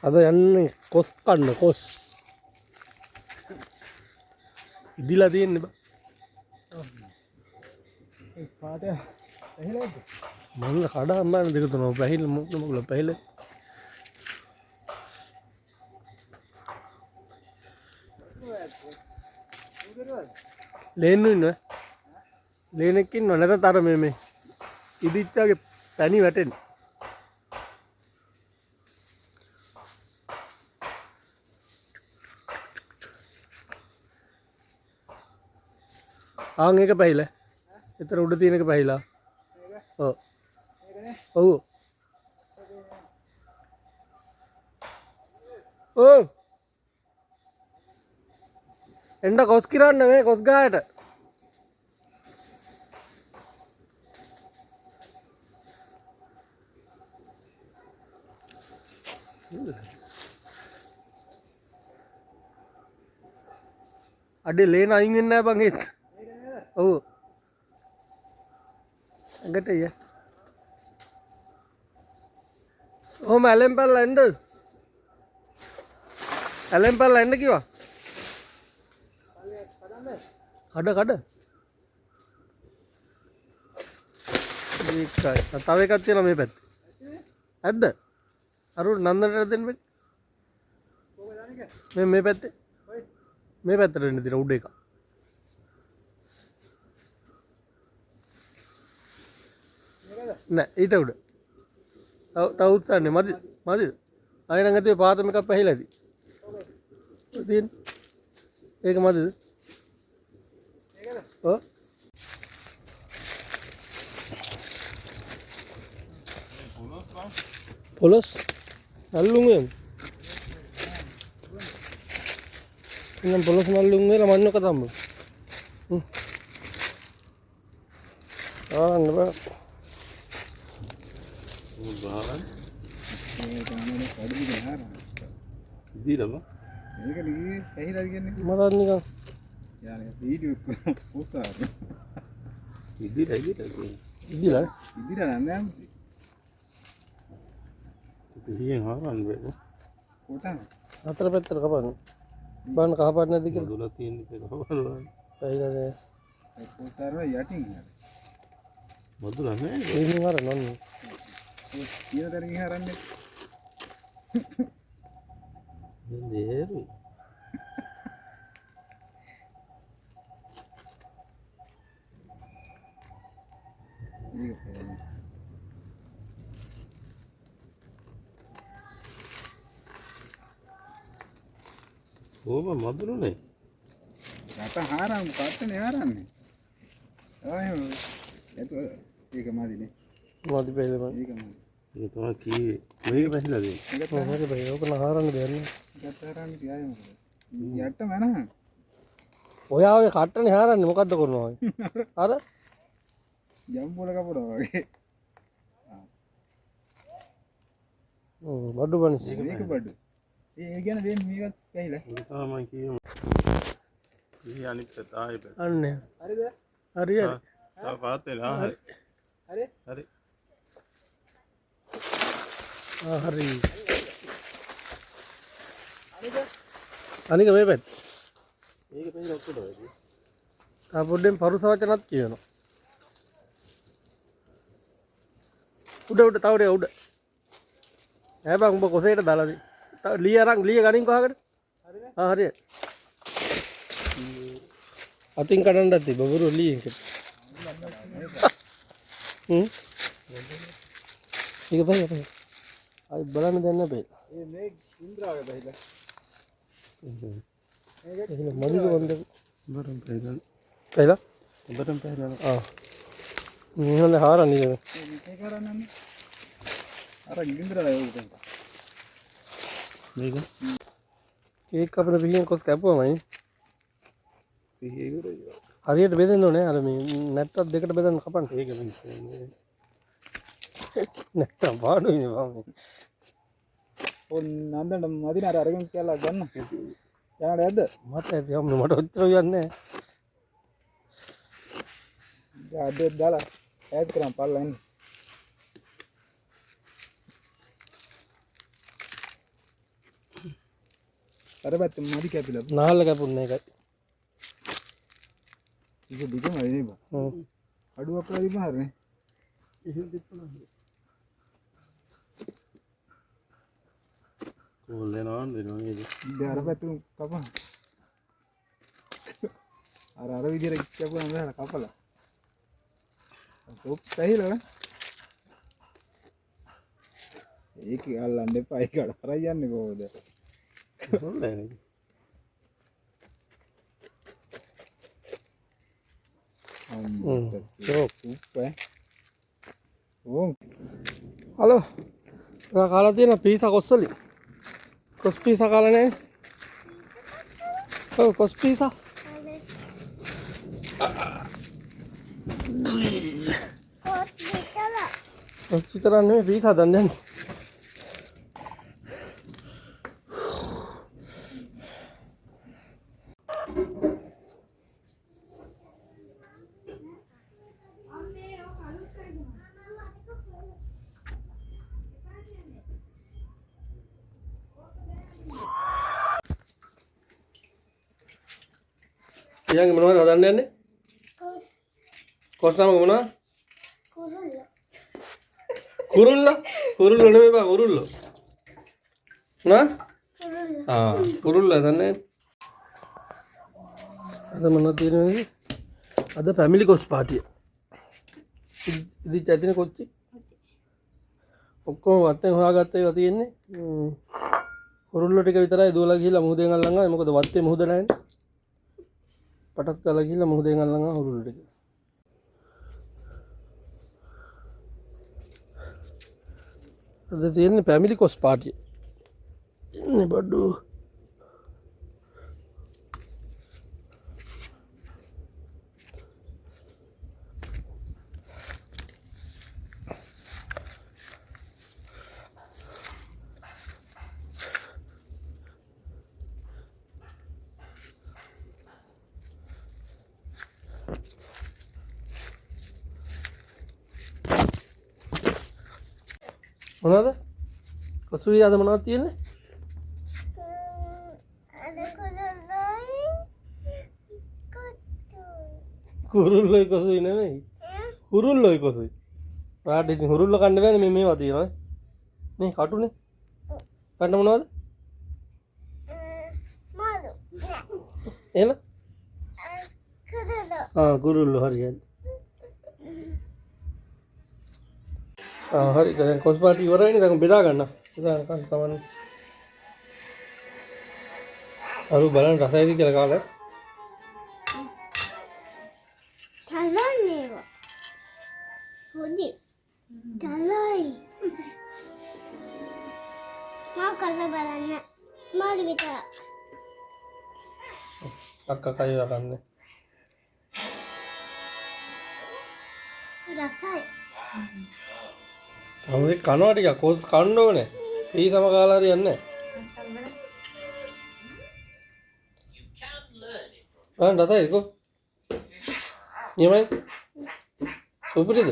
අද යන්නේ කොස් කන්න කොස් ඉදිලා තියෙන්නේ බා ඒ පාට ඇහිලාද මම කඩ අම්මන දෙක තුනක් පැහිල මොකද පැහිල ලේන්නු ඉන්නවා ලේනෙක් ඉන්නව නැත්නම් අර මේ ඉදිච්චාගේ පැණි වැටෙන්නේ ආන් එක පැහිලා එතන උඩ තියෙන එක පැහිලා ඔව් ඔව් ඔව් එන්න කොස් කිරන්න මේ කොස් ගායට අඩේ ලේන අයින් වෙන්නේ නැහැ බං ඒත් ඔව් ඇඟට ය ඔහොම ඇලෙන් පැල්ලා එන්න ඇලෙන් පැල්ලා එන්න කිව්වා කඩ ඒකයි තව එකක් තියෙනවා මේ පැත්තේ ඇද්ද අරු නන්දනට දෙන්න බෑ මේ පැත්තේ මේ පැත්තට එන්න තියෙන උඩ එක නෑ ඊට උඩ තව උත්තරන්නේ මදිද අය නම් ඇතුලේ පාතම එකක් පැහිලා ඇති තියෙන ඒක මදිද ඔව් පොලොස් නල්ලුම් වෙමු ඉතින් පොලොස් නල්ලුම් වෙලා මන්නක තමයි ආන්න බා බාහන් මේ ගානේ කඩුවි ගහනවා ඉදීලා බා මේක දී ඇහිලාද කියන්නේ මරත් නිකන් යානේ වීඩියෝ පොස්ට් ඉදිලා නෑ පිහියෙන් හරන්න බෑ කොටන අතර පැත්තට කපන්න බාන්න කහපාට නැද්ද කියලා දුල තියෙන එක කවරවල පැහිලා නෑ ඒ පොස්ට් යටින් මදුල නැහැ ඉතින් අර නෝන ඒ කියන තරගින් හරන්නේ නේරු ඒක පොරන ඕම මදුලනේ රට හාරම් කට්ටනේ හරන්නේ ආයෙ ඒක මාදිනේ මොකද පැහිලා බං ඒක මාදි ඒක තමයි කීවේ මේක පැහිලාද ඒකට මොකද බයි ඕක නහරන්න දෙන්නේ ඒකට හරන්නේ තියාය මොකද යට මනහ ඔයා ඔය කට්ටනේ හරන්නේ මොකද්ද කරනවා අර ජම්බෝල කපනවා වගේ බඩු බනිස් මේක බඩු ඒ කියන්නේ වෙන්නේ මේකත් ඇහිලා ඒක තමයි කියමු ඉහි අනිත් පැත්ත ආයෙ පැත්ත අන්නේ හරිද හරියට ආ පාත් වෙලා හරි හරි හරි හරි අනික මේ පැත්ත මේක පැහිලා ඔක්කොට වැඩි තා පොඩ්ඩෙන් පරුස වචනත් කියනවා උඩ තවඩේ උඩ හැබැයි උඹ කොසේට දාලාද තව ලී අරන් ලී ගනින් කොහකට හරිද හරි අතින් කඩන්නත් තිබ්බ බරු ලී එක ඒක බයි අය බලන්න දෙන්න බෑ ඒ මේ ඉන්ද්‍රාගේ බහිලා එහෙනම් මදික වන්ද බරම් පැහිලා කයිලා බරම් පැහිලා ආ නිහොඳ හාරන්නේ මේ කරන්නේ අර ඉන්ද්‍රාගේ උදේ මේක කේක් අපේ පිහින් කොස් කැපුවමයි පිහිය ඉවරයි හරියට බෙදෙන්න ඕනේ අර මේ නැට්ටක් දෙකට බෙදන්න කපන්න ඒක නෙමෙයි නැත්තම් පාඩුයි මම ඔන්න නන්දන මදින අර අරගෙන කියලා ගන්න යන්න යද්ද මට ඇති අම්ම මට ඔච්චර යන්නේ නැහැ අද දාලා ඈත් කරන් පල්ලා එන්න අර පැත්තේ මදි කැපිලා. නාල්ල කැපුන්නේ එකයි. ඒක දිගම නේ බා. ඔව්. අඩුවක් කරලා දීපන් හරිනේ. කෝල් දෙනවා නේද? දැන් අර පැත්තෙන් කපන. අර විදියට කැපුවා නේද කපලා. ඔප් පැහිලා. ඒක අල්ලන්න එපා ඒක අර යන්නේ කොහොමද? හොඳයි. සුප්පර්. ඕම්. හලෝ. ඔයා කාලා තියෙන පීසා කොස්සලි. කොස් පීසා කාලා නැහැ. ඔව් කොස් පීසා. කොස් විතර නෙමෙයි පීසා දන්නේ නැහැ. ඊයන්ගේ මොනවද හදන්න යන්නේ? කොස් නම මොනවද? කුරුල්ල. කුරුල්ල නෙමෙයි බා කුරුල්ල. මොනවද? කුරුල්ල හදන්නේ. අද මොනවද තියෙන්නේ? අද ෆැමිලි කොස් පාටිය. ඉදිච්ච ඇතිනේ කොච්චි. ඔක්කොම වත්තෙන් හොයාගත්ත ඒවා තියෙන්නේ. කුරුල්ල ටික විතරයි දුවලා ගිහිල්ලා මුහුදෙන් අල්ලන් ආවේ. මොකද වත්තේ මුහුද නැහැනේ. පටත් කරලා ගිහිල්ලා මුහුදෙන් අල්ලන් ආව කුරුල්ල ටික. අද තියෙන්නේ ෆැමිලි කොස් පාටිය. ඉන්නේ බඩු. මොනවද? කොසුයි අද මොනවද තියෙන්නේ? කුරුල්ලයි කොසුයි නෙමෙයි. කුරුල්ලයි කොසුයි. ඔයාට ඉතින් කුරුල්ල කන්න බෑනේ මේ මේවා තියෙනවා. නේ කටුනේ. කන්න මොනවද? මාළු. එහෙනම්? කුරුල්ල හරියන්නේ. හරි දැන් කොස් පාටි ඉවරයිනේ දැන් බෙදා ගන්න. බෙදා ගන්න තමයි. අරු බලන්න රසයිද කියලා කාලා. තලන්නේවා. හොදි. තලයි. මා කස බලන්න. මාළු විතර. අක්කා කයිවා කන්නේ. රසයි. තමයි කනවා ටික කොස් කන්න ඕනේ. පී තම කාලා හරියන්නේ නැහැ. රසයි කො. නියමයි. සුපිරිද?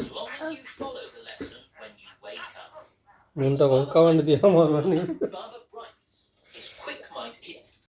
මුන්ට කොස් කවන්න තියනවා මරන්නේ.